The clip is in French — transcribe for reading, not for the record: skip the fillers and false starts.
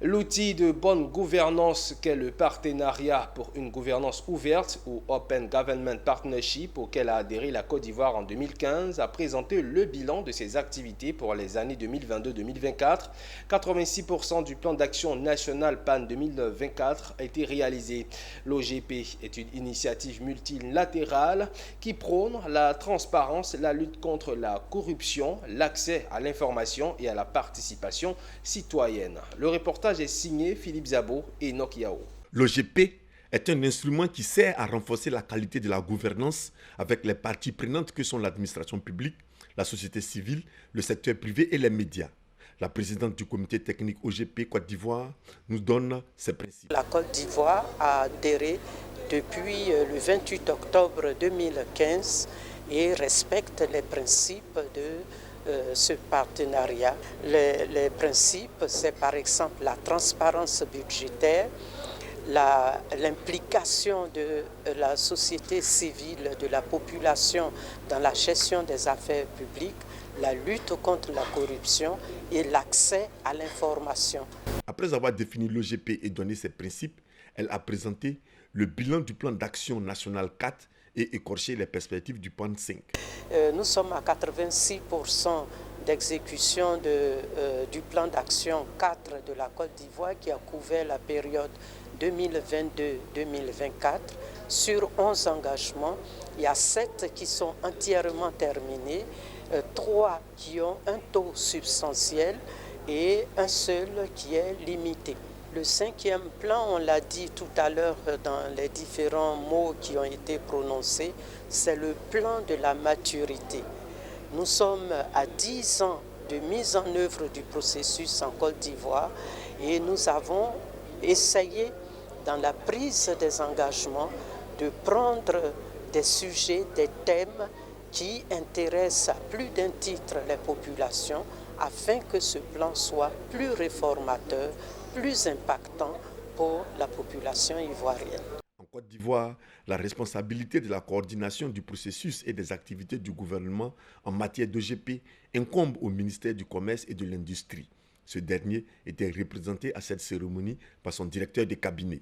L'outil de bonne gouvernance qu'est le partenariat pour une gouvernance ouverte ou Open Government Partnership auquel a adhéré la Côte d'Ivoire en 2015 a présenté le bilan de ses activités pour les années 2022-2024. 86% du plan d'action national PAN 2024 a été réalisé. L'OGP est une initiative multilatérale qui prône la transparence, la lutte contre la corruption, l'accès à l'information et à la participation citoyenne. Le reportage est signé Philippe Zabo et Enoch Yao. L'OGP est un instrument qui sert à renforcer la qualité de la gouvernance avec les parties prenantes que sont l'administration publique, la société civile, le secteur privé et les médias. La présidente du comité technique OGP Côte d'Ivoire nous donne ses principes. La Côte d'Ivoire a adhéré depuis le 28 octobre 2015 et respecte les principes de ce partenariat. Les principes, c'est par exemple la transparence budgétaire, l'implication de la société civile, de la population dans la gestion des affaires publiques, la lutte contre la corruption et l'accès à l'information. Après avoir défini l'OGP et donné ses principes, elle a présenté le bilan du plan d'action national 4 et écorché les perspectives du plan 5. Nous sommes à 86% d'exécution du plan d'action 4 de la Côte d'Ivoire qui a couvert la période 2022-2024. Sur 11 engagements, il y a 7 qui sont entièrement terminés, 3 qui ont un taux substantiel et un seul qui est limité. Le 5e plan, on l'a dit tout à l'heure dans les différents mots qui ont été prononcés, c'est le plan de la maturité. Nous sommes à 10 ans de mise en œuvre du processus en Côte d'Ivoire et nous avons essayé dans la prise des engagements de prendre des sujets, des thèmes qui intéressent à plus d'un titre les populations afin que ce plan soit plus réformateur, plus impactant pour la population ivoirienne. En Côte d'Ivoire, la responsabilité de la coordination du processus et des activités du gouvernement en matière d'OGP incombe au ministère du Commerce et de l'Industrie. Ce dernier était représenté à cette cérémonie par son directeur de cabinet.